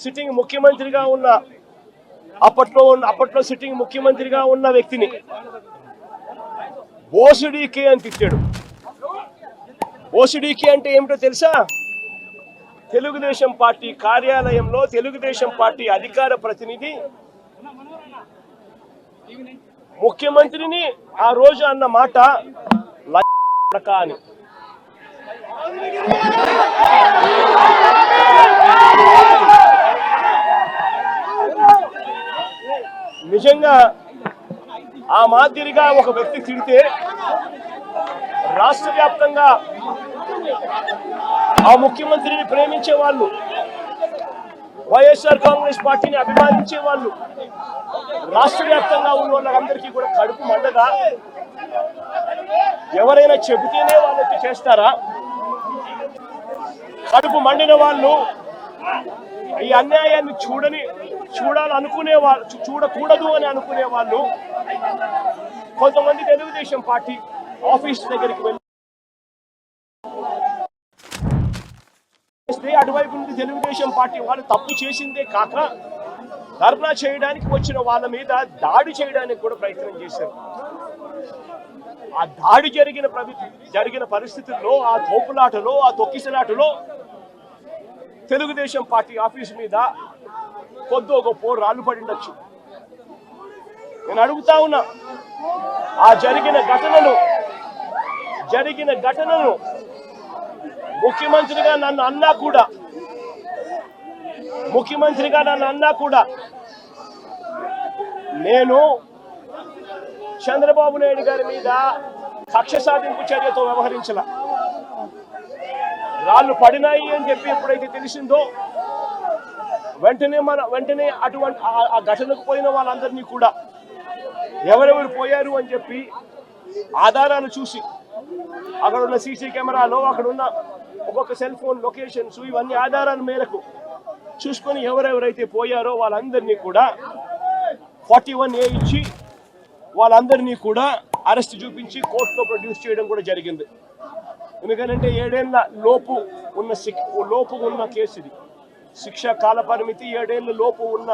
Sitting ముఖ్యమంత్రిగా ఉన్న అప్పట్లో సిట్టింగ్ ముఖ్యమంత్రిగా ఉన్న వ్యక్తిని బోసుడీకే అని తిట్టాడు. బోసుడీకే అంటే ఏమిటో తెలుసా? తెలుగుదేశం పార్టీ కార్యాలయంలో తెలుగుదేశం పార్టీ అధికార ప్రతినిధి ముఖ్యమంత్రిని ఆ రోజు అన్న మాట అని. నిజంగా ఆ మాదిరిగా ఒక వ్యక్తి తిడితే రాష్ట్ర వ్యాప్తంగా ఆ ముఖ్యమంత్రిని ప్రేమించే వాళ్ళు, వైఎస్ఆర్ కాంగ్రెస్ పార్టీని అభిమానించే వాళ్ళు, రాష్ట్ర వ్యాప్తంగా ఉన్న వాళ్ళందరికీ కూడా కడుపు మండగా ఎవరైనా చెబితేనే వాళ్ళు చేస్తారా? కడుపు మండిన వాళ్ళు ఈ అన్యాయాన్ని చూడాలనుకునే వాళ్ళు, చూడకూడదు అని అనుకునే వాళ్ళు కొంతమంది తెలుగుదేశం పార్టీ ఆఫీస్ దగ్గరికి వెళ్ళి అటువైపు నుండి తెలుగుదేశం పార్టీ వాళ్ళు తప్పు చేసిందే కాక ధర్నా చేయడానికి వచ్చిన వాళ్ళ మీద దాడి చేయడానికి కూడా ప్రయత్నం చేశారు. ఆ దాడి జరిగిన పరిస్థితుల్లో, ఆ తోపులాటలో, ఆ తొక్కిసలాటలో తెలుగుదేశం పార్టీ ఆఫీస్ మీద కొద్దో గొప్ప రాళ్ళు పడిండొచ్చు. నేను అడుగుతా ఉన్నా, ఆ జరిగిన ఘటనను ముఖ్యమంత్రిగా నన్ను అన్నా కూడా నేను చంద్రబాబు నాయుడు గారి మీద కక్ష సాధింపు చర్యతో వ్యవహరించాల. రాళ్ళు పడినాయి అని చెప్పి ఎప్పుడైతే తెలిసిందో వెంటనే అటువంటి ఆ ఘటనకు పోయిన వాళ్ళందరినీ కూడా ఎవరెవరు పోయారు అని చెప్పి ఆధారాలు చూసి, అక్కడ ఉన్న సీసీ కెమెరాలో, అక్కడ ఉన్న ఒక్కొక్క సెల్ ఫోన్ లొకేషన్స్, ఇవన్నీ ఆధారాల మేరకు చూసుకొని ఎవరెవరైతే పోయారో వాళ్ళందరినీ కూడా 41A ఇచ్చి వాళ్ళందరినీ కూడా అరెస్ట్ చూపించి కోర్టులో ప్రొడ్యూస్ చేయడం కూడా జరిగింది. ఎందుకంటే 7 ఏళ్ల లోపు ఉన్న కేసు ఇది. శిక్షా కాల పరిమితి 7 ఏళ్ల లోపు ఉన్న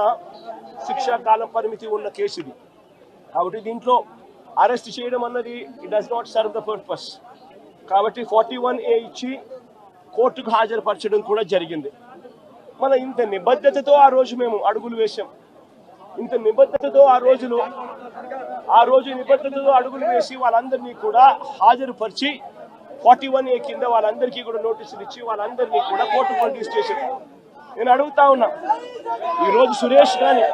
శిక్షా కాల పరిమితి ఉన్న కేసు ఇది. కాబట్టి దీంట్లో అరెస్ట్ చేయడం అన్నది it does not serve the purpose. కాబట్టి 41A ఇచ్చి కోర్టుకు హాజరుపరచడం కూడా జరిగింది. మన ఇంత నిబద్ధతతో ఆ రోజు మేము అడుగులు వేశాం. ఇంత నిబద్ధతతో ఆ రోజు నిబద్ధతతో అడుగులు వేసి వాళ్ళందరినీ కూడా హాజరుపరిచి 41A కింద వాళ్ళందరికీ కూడా నోటీసులు ఇచ్చి వాళ్ళందరినీ కూడా కోర్టు ప్రొడ్యూస్ చేశారు. నేను అడుగుతా ఉన్నా, ఈరోజు సురేష్ కానీ,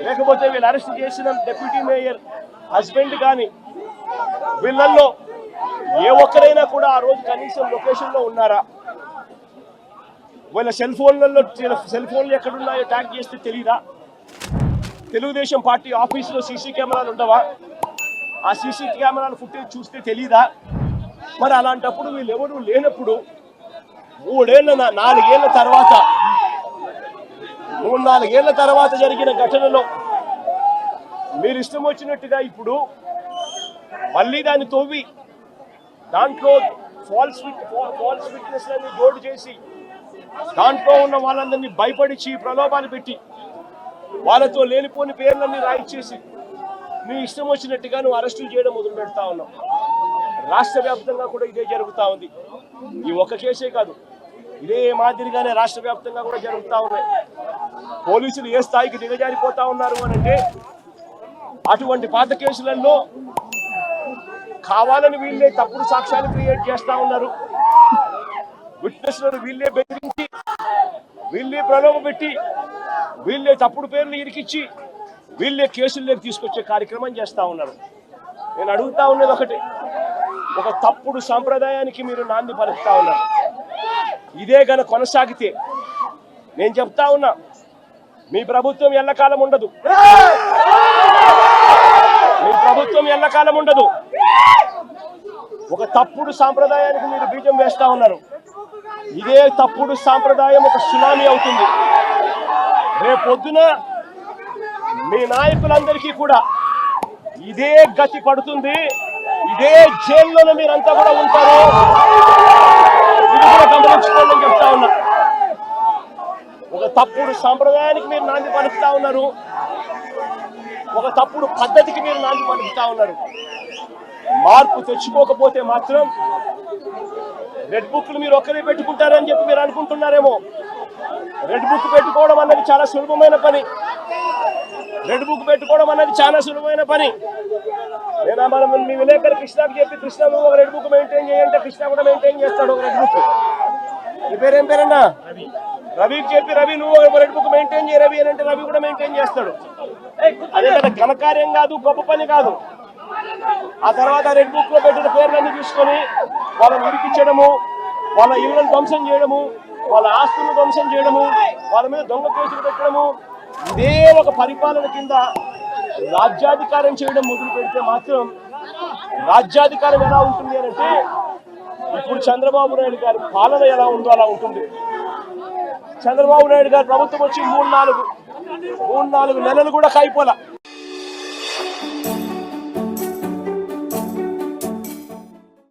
లేకపోతే వీళ్ళు అరెస్ట్ చేసిన డిప్యూటీ మేయర్ హస్బెండ్ కానీ, వీళ్ళల్లో ఏ ఒక్కరైనా కూడా ఆ రోజు కనీసం లొకేషన్లో ఉన్నారా? వీళ్ళ సెల్ ఫోన్లు ఎక్కడున్నాయో ట్యాగ్ చేస్తే తెలీదా? తెలుగుదేశం పార్టీ ఆఫీసులో సీసీ కెమెరాలు ఉండవా? ఆ సీసీ కెమెరాల ఫుటేజ్ చూస్తే తెలీదా? మరి అలాంటప్పుడు వీళ్ళు ఎవరు లేనప్పుడు 4 ఏళ్ల తర్వాత జరిగిన ఘటనలో మీరు ఇష్టం వచ్చినట్టుగా ఇప్పుడు మళ్ళీ దాన్ని తవ్వి దాంట్లో ఫాల్స్ విట్నెస్లని జోడు చేసి దాంట్లో ఉన్న వాళ్ళందరినీ భయపడిచి ప్రలోభాలు పెట్టి వాళ్ళతో లేనిపోని పేర్లన్నీ రాయిచ్చేసి నీ ఇష్టం వచ్చినట్టుగా నువ్వు అరెస్టులు చేయడం మొదలు పెడతా ఉన్నావు. రాష్ట్ర వ్యాప్తంగా కూడా ఇదే జరుగుతూ ఉంది. ఈ ఒక్క కేసే కాదు, ఇదే మాదిరిగానే రాష్ట్ర వ్యాప్తంగా కూడా జరుగుతూ ఉన్నాయి. పోలీసులు ఏ స్థాయికి దిగజారిపోతా ఉన్నారు అనంటే, అటువంటి పాత కేసులలో కావాలని వీళ్ళే తప్పుడు సాక్ష్యాలు క్రియేట్ చేస్తా ఉన్నారు. విట్నెస్లను వీళ్ళే బెదిరించి, వీళ్ళే ప్రలోభ పెట్టి, వీళ్ళే తప్పుడు పేర్లు ఇరికిచ్చి, వీళ్ళే కేసుల్లోకి తీసుకొచ్చే కార్యక్రమం చేస్తా ఉన్నారు. నేను అడుగుతా ఉన్నది ఒకటి, ఒక తప్పుడు సాంప్రదాయానికి మీరు నాంది పలుకుతా ఉన్నారు. ఇదే గన కొనసాగితే నేను చెప్తా ఉన్నా, మీ ప్రభుత్వం ఎల్లకాలం ఉండదు. ఒక తప్పుడు సాంప్రదాయానికి మీరు బీజం వేస్తా ఉన్నారు. ఇదే తప్పుడు సాంప్రదాయం ఒక సునామీ అవుతుంది. రేపొద్దున మీ నాయకులందరికీ కూడా ఇదే గతి పడుతుంది. ఇదే జైల్లోనే మీరంతా కూడా ఉంటారు. ఇది కూడా గమనించుకోవాలని చెప్తా ఉన్నా. ఒక తప్పుడు సాంప్రదాయానికి మీరు నాంది పలుకుతా ఉన్నారు, ఒక తప్పుడు పద్ధతికి మీరు నాంది పలుకుతా ఉన్నారు. మార్పు తెచ్చుకోకపోతే మాత్రం రెడ్ బుక్లు మీరు ఒక్కరే పెట్టుకుంటారని చెప్పి మీరు అనుకుంటున్నారేమో. రెడ్ బుక్ పెట్టుకోవడం అన్నది చాలా సులభమైన పని. రెడ్ బుక్ పెట్టుకోవడం అన్నది చాలా సులభమైన పని. నేను మనం మీ విలేకరు కృష్ణకి చెప్పి, కృష్ణ నువ్వు ఒక రెడ్ బుక్ మెయింటైన్ చేయంటే కృష్ణ కూడా మెయింటైన్ చేస్తాడు ఒక రెడ్ బుక్. నీ పేరేం పేరన్నా? రవికి చెప్పి, రవి నువ్వు ఒక రెడ్ బుక్ మెయింటైన్ చేయ రవి అని అంటే రవి కూడా మెయింటైన్ చేస్తాడు. అదే కదా ఘనకార్యం కాదు, గొప్ప పని కాదు. ఆ తర్వాత రెడ్ బుక్ లో పెట్టిన పేర్లన్నీ తీసుకొని వాళ్ళని ఇరికించడము, వాళ్ళ ఇళ్లను ధ్వంసం చేయడము, వాళ్ళ ఆస్తులను ధ్వంసం చేయడము, వాళ్ళ మీద దొంగ కేసులు పెట్టడము, ఇదే ఒక పరిపాలన కింద రాజ్యాధికారం చేయడం మొదలు పెడితే మాత్రం రాజ్యాధికారం ఎలా ఉంటుంది అని అంటే ఇప్పుడు చంద్రబాబు నాయుడు గారి పాలన ఎలా ఉందో అలా ఉంటుంది. చంద్రబాబు నాయుడు గారి ప్రభుత్వం వచ్చి 3-4 నెలలు కూడా కాయిపోలా.